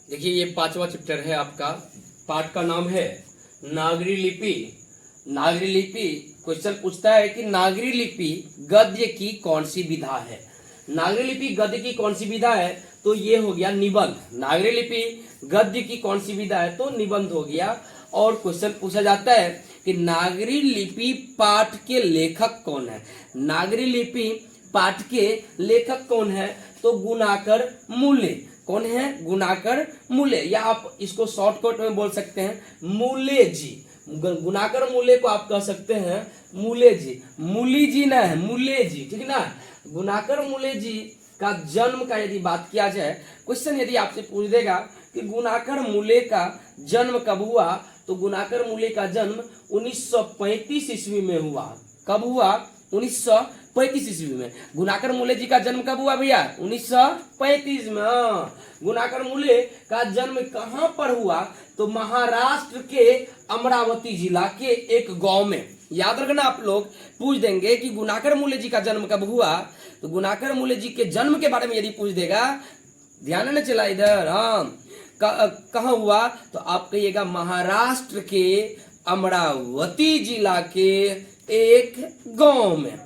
देखिए ये 5वां चैप्टर है आपका। पाठ का नाम है नागरी लिपि। नागरी लिपि क्वेश्चन पूछता है कि नागरी लिपि गद्य की कौन सी विधा है। नागरी लिपि गद्य की कौन सी विधा है, तो ये हो गया निबंध। नागरी लिपि गद्य की कौन सी विधा है, तो निबंध हो गया। और क्वेश्चन पूछा जाता है कि नागरी लिपि पाठ के लेखक कौन है। नागरी लिपि पाठ के लेखक कौन है, तो गुणाकर मूल्य। कौन है? गुणाकर मूल्य, या आप इसको शॉर्टकट में बोल सकते हैं मूल्य जी। गुणाकर मूल्य को आप कह सकते हैं मूल्य जी। मूली जी ना है, मूल्य जी, ठीक ना। गुणाकर मूल्य जी का जन्म का यदि बात किया जाए, क्वेश्चन यदि आपसे पूछ देगा कि गुणाकर मूल्य का जन्म कब हुआ, तो गुणाकर मूल्य का जन्म 1935 ईस्वी में हुआ। कब हुआ? 1935 ईस्वी में। गुणाकर मूल्य जी का जन्म कब हुआ भैया? 1935 में। गुणाकर मूल्य का जन्म कहां पर हुआ, तो महाराष्ट्र के अमरावती जिला के एक गांव में। याद रखना, आप लोग पूछ देंगे कि गुणाकर मूल्य जी का जन्म कब हुआ, तो गुणाकर मूल्य जी के जन्म के बारे में यदि पूछ देगा, ध्यान न चला इधर, हाँ कहाँ हुआ, तो आप कहिएगा महाराष्ट्र के अमरावती जिला के एक गांव में।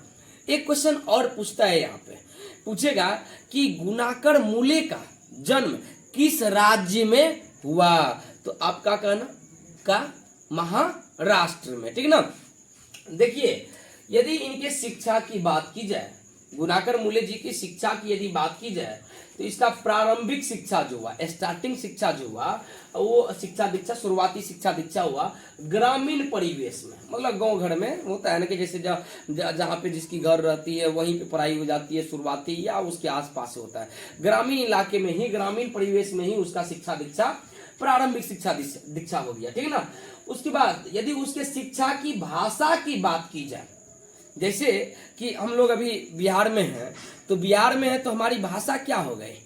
एक क्वेश्चन और पूछता है, यहाँ पे पूछेगा कि गुणाकर मूल्य का जन्म किस राज्य में हुआ, तो आपका कहना का महाराष्ट्र में, ठीक ना। देखिए यदि इनके शिक्षा की बात की जाए, गुणाकर मूल्य जी की शिक्षा की यदि बात की जाए, तो इसका प्रारंभिक शिक्षा जो हुआ, स्टार्टिंग शिक्षा जो हुआ, वो शिक्षा दीक्षा, शुरुआती शिक्षा दीक्षा हुआ ग्रामीण परिवेश में। मतलब गांव घर में होता है ना कि जैसे जहाँ पे जिसकी घर रहती है वहीं पे पढ़ाई हो जाती है शुरुआती, या उसके आसपास होता है। ग्रामीण इलाके में ही, ग्रामीण परिवेश में ही उसका शिक्षा दीक्षा, प्रारंभिक शिक्षा दीक्षा हो गया, ठीक है ना। उसके बाद यदि उसके शिक्षा की भाषा की बात की जाए, जैसे कि हम लोग अभी बिहार में हैं, तो बिहार में है तो हमारी भाषा क्या हो गई?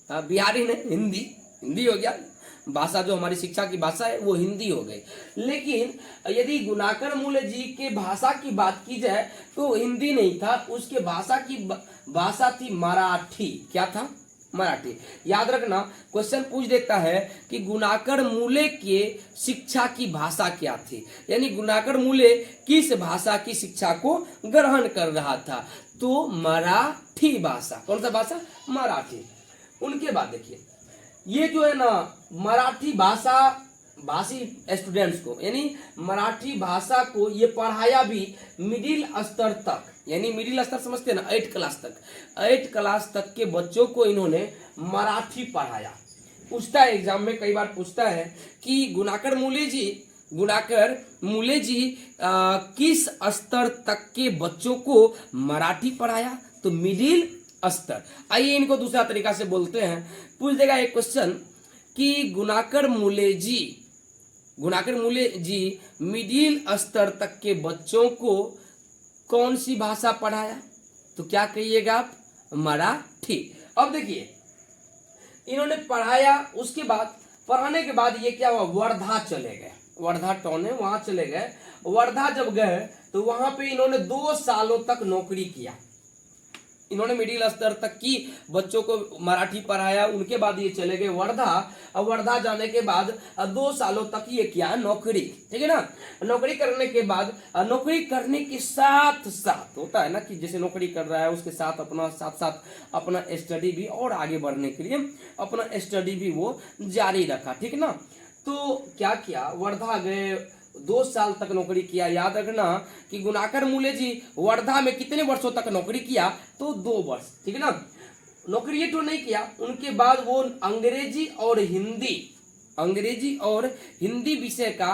बिहारी ने हिंदी हो गया। भाषा जो हमारी शिक्षा की भाषा है वो हिंदी हो गई। लेकिन यदि गुणाकर मूल्य जी के भाषा की बात की जाए, तो हिंदी नहीं था, उसके भाषा थी मराठी। क्या था? मराठी। याद रखना, क्वेश्चन पूछ देता है कि गुणाकर मूल्य के शिक्षा की भाषा क्या थी, यानी गुणाकर मूल्य किस भाषा की शिक्षा को ग्रहण कर रहा था, तो मराठी भाषा। कौन सा भाषा? मराठी। उनके बाद देखिए, ये जो है ना मराठी भाषी स्टूडेंट्स को, यानी मराठी भाषा को ये पढ़ाया भी मिडिल स्तर तक, यानी मिडिल स्तर समझते हैं ना, 8 क्लास तक। 8 क्लास तक के बच्चों को इन्होंने मराठी पढ़ाया। पूछता है एग्जाम में, कई बार पूछता है कि गुणाकर मूल्य जी किस स्तर तक के बच्चों को मराठी पढ़ाया, तो मिडिल स्तर। आइए इनको दूसरा तरीका से बोलते हैं। पूछ देगा एक क्वेश्चन कि गुणाकर मूल्य जी मिडिल स्तर तक के बच्चों को कौन सी भाषा पढ़ाया, तो क्या कहिएगा आप? मराठी। अब देखिए इन्होंने पढ़ाया, उसके बाद पढ़ाने के बाद ये क्या हुआ, वर्धा चले गए। वर्धा टाउन है, वहां चले गए। वर्धा जब गए तो वहां पे इन्होंने 2 सालों तक नौकरी किया। इन्होंने मिडिल स्तर तक की बच्चों को मराठी पढ़ाया, उनके बाद ये चले गए वर्धा। अब वर्धा जाने के बाद 2 सालों तक ये किया नौकरी, ठीक है ना। नौकरी करने के बाद, नौकरी करने के साथ साथ होता है ना कि जैसे नौकरी कर रहा है उसके साथ अपना स्टडी भी, और आगे बढ़ने के लिए अपना स्टडी भी वो जारी रखा, ठीक ना। तो क्या किया, वर्धा गए, 2 साल तक नौकरी किया। याद रखना कि गुणाकर मूल्य जी वर्धा में कितने वर्षों तक नौकरी किया, तो 2 वर्ष, ठीक है ना। नौकरी ये तो नहीं किया, उनके बाद वो अंग्रेजी और हिंदी विषय का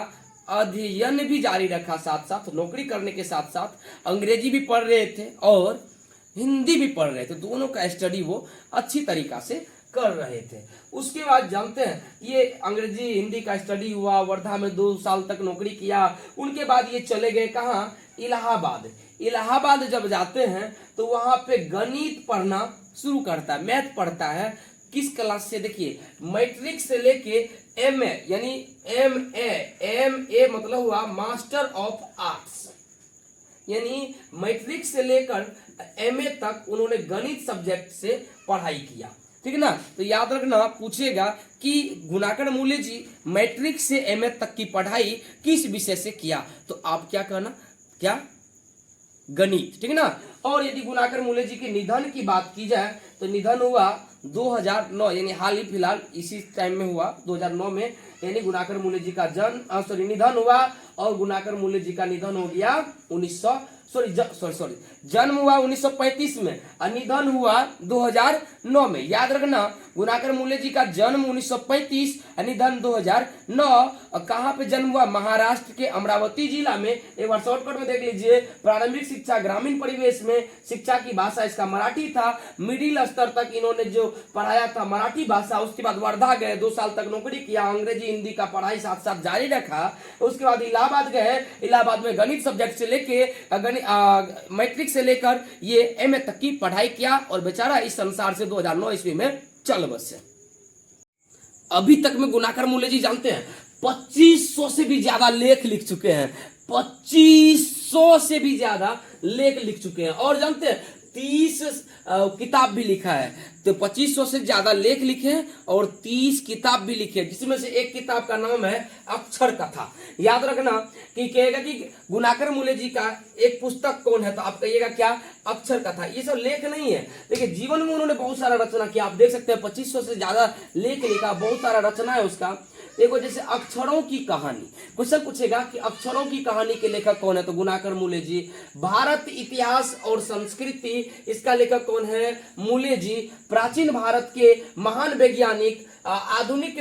अध्ययन भी जारी रखा। साथ साथ नौकरी करने के साथ साथ अंग्रेजी भी पढ़ रहे थे और हिंदी भी पढ़ रहे थे। दोनों का स्टडी वो अच्छी तरीका से कर रहे थे। उसके बाद जानते हैं, ये अंग्रेजी हिंदी का स्टडी हुआ, वर्धा में 2 साल तक नौकरी किया। उनके बाद ये चले गए कहाँ? इलाहाबाद। इलाहाबाद जब जाते हैं तो वहां पे गणित पढ़ना शुरू करता है, मैथ पढ़ता है। किस क्लास से? देखिए मैट्रिक से लेके MA, यानी MA मतलब हुआ मास्टर ऑफ आर्ट्स, यानी मैट्रिक से लेकर MA तक उन्होंने गणित सब्जेक्ट से पढ़ाई किया। ठीक है ना। तो याद रखना पूछेगा कि गुणाकर मूल्य जी मैट्रिक से एमए तक की पढ़ाई किस विषय से किया, तो आप क्या कहना, क्या, गणित, ठीक है ना। और यदि गुणाकर मूल्य जी के निधन की बात की जाए तो निधन हुआ 2009, यानी हाल ही फिलहाल इसी टाइम में हुआ 2009 में, यानी गुणाकर मूल्य जी का निधन हुआ। और गुणाकर मूल्य जी का निधन हो गया जन्म हुआ 1935 में और निधन हुआ 2009 में। याद रखना गुणाकर मूल्य जी का जन्म 1935 और निधन 2009। और कहाँ पे जन्म हुआ, महाराष्ट्र के अमरावती जिला में। एक बार शॉर्टकट में देख लीजिए, प्रारंभिक शिक्षा ग्रामीण परिवेश में, शिक्षा की भाषा इसका मराठी था, मिडिल स्तर तक इन्होंने जो पढ़ाया था मराठी भाषा, उसके बाद वर्धा गए, 2 साल तक नौकरी किया, अंग्रेजी हिंदी का पढ़ाई साथ साथ जारी रखा। उसके बाद इलाहाबाद गए, इलाहाबाद में गणित सब्जेक्ट से लेके मैट्रिक से लेकर ये एमए तक की पढ़ाई किया और बेचारा इस संसार से 2009 ईस्वी में चल बसे। अभी तक में गुणाकर मूल्य जी जानते हैं 2500 से भी ज्यादा लेख लिख चुके हैं, 2500 से भी ज्यादा लेख लिख चुके हैं। और जानते हैं 30 किताब भी लिखा है। तो 2500 से ज्यादा लेख लिखे हैं और 30 किताब भी लिखे हैं, जिसमें से एक किताब का नाम है अक्षर कथा। याद रखना कि कहेगा कि गुणाकर मूल्य जी का एक पुस्तक कौन है, तो आप कहिएगा क्या, अक्षर कथा। ये सब लेख नहीं है, देखिए जीवन में उन्होंने बहुत सारा रचना किया। आप देख सकते हैं 2500 से ज्यादा लेख लिखा, बहुत सारा रचना है उसका। देखो जैसे अक्षरों की कहानी, क्वेश्चन पूछेगा कि अक्षरों की कहानी के लेखक कौन है, तो गुणाकर मूल्य जी। भारत इतिहास और संस्कृति, इसका लेखक कौन है, मूल्य जी। प्राचीन भारत के महान वैज्ञानिक, आधुनिक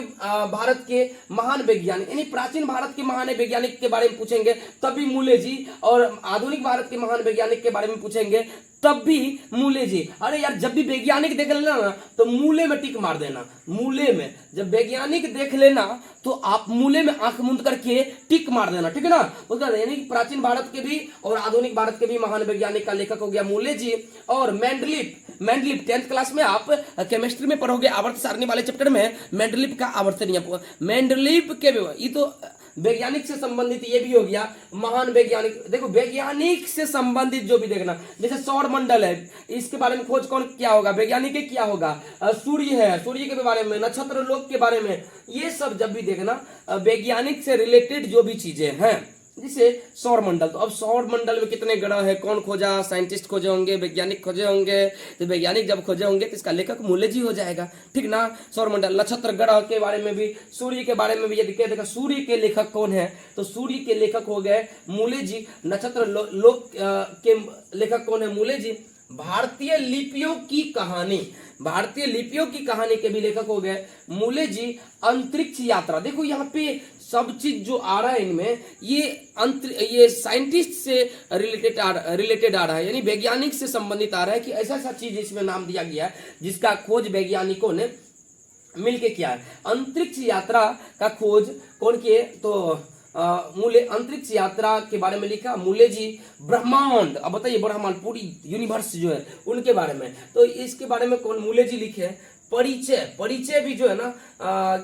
भारत के महान वैज्ञानिक, यानी प्राचीन भारत के महान वैज्ञानिक के बारे में पूछेंगे तब भी मूल्य जी, और आधुनिक भारत के महान वैज्ञानिक के बारे में पूछेंगे तब भी मूल्य जी। अरे यार जब भी वैज्ञानिक देख लेना ना तो मूल्य में टिक मार देना। मूल्य में जब वैज्ञानिक देख लेना तो आप मूल्य में आंख मूंद करके टिक मार देना, ठीक है ना। उसका यानी प्राचीन भारत के भी और आधुनिक भारत के भी महान वैज्ञानिक का लेखक हो गया मूल्य जी। और मेंडलीफ 10th क्लास में आप केमिस्ट्री में पढ़ोगे, आवर्त सारणी वाले चैप्टर में मेंडलीफ का आवर्तनीय, मेंडलीफ के ये तो वैज्ञानिक से संबंधित ये भी हो गया, महान वैज्ञानिक। देखो वैज्ञानिक से संबंधित जो भी देखना, जैसे सौर मंडल है, इसके बारे में खोज कौन किया होगा, वैज्ञानिक क्या होगा, सूर्य है, सूर्य के बारे में, नक्षत्र लोक के बारे में, ये सब जब भी देखना वैज्ञानिक से रिलेटेड जो भी चीजें हैं, जिसे सौर मंडल। तो अब सौर मंडल में कितने ग्रह है, कौन खोजा, साइंटिस्ट खोजे होंगे, वैज्ञानिक खोजे होंगे। तो वैज्ञानिक जब खोजे होंगे तो इसका लेखक मूल्य जी हो जाएगा, ठीक ना। सौर मंडल, नक्षत्र ग्रह के बारे में भी, सूर्य के बारे में भी यदि देखा सूर्य के लेखक कौन है, तो सूर्य के लेखक हो गए मूल्य जी। नक्षत्र लोक के लेखक कौन है, मूल्य जी। भारतीय लिपियों की कहानी, भारतीय लिपियों की कहानी के भी लेखक हो गए मूल्य जी। अंतरिक्ष यात्रा, देखो यहाँ पे सब चीज जो आ रहा है इनमें, ये साइंटिस्ट से रिलेटेड आ रहा है, यानी वैज्ञानिक से संबंधित आ रहा है कि ऐसा ऐसा चीज इसमें नाम दिया गया है जिसका खोज वैज्ञानिकों ने मिलके किया है। अंतरिक्ष यात्रा का खोज कौन किए, तो मूल्य अंतरिक्ष यात्रा के बारे में लिखा मूल्य जी। ब्रह्मांड, अब बताइए ब्रह्मांड पूरी यूनिवर्स जो है उनके बारे में, तो इसके बारे में कौन, मूल्य जी लिखे। परिचय भी जो है ना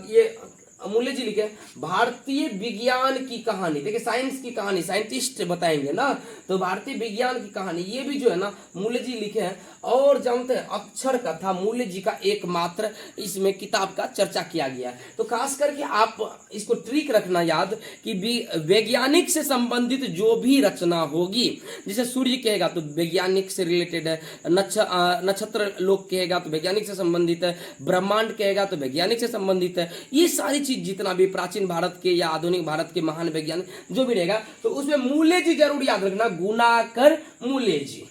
ये मूल्य जी लिखे। भारतीय विज्ञान की कहानी, देखिए साइंस की कहानी साइंटिस्ट बताएंगे ना, तो भारतीय विज्ञान की कहानी ये भी जो है ना मूल्य जी लिखे हैं। और जानते हैं अक्षर कथा मूल्य जी का एकमात्र इसमें किताब का चर्चा किया गया है। तो खास करके आप इसको ट्रिक रखना याद कि वैज्ञानिक से संबंधित जो भी रचना होगी, जैसे सूर्य कहेगा तो वैज्ञानिक से रिलेटेड है, नक्षत्र लोक कहेगा तो वैज्ञानिक से संबंधित है, ब्रह्मांड कहेगा तो वैज्ञानिक से संबंधित है। ये सारी चीज जितना भी प्राचीन भारत के या आधुनिक भारत के महान वैज्ञानिक जो भी रहेगा, तो उसमें मूल्य जी जरूर याद रखना, गुणाकर मूल्य जी।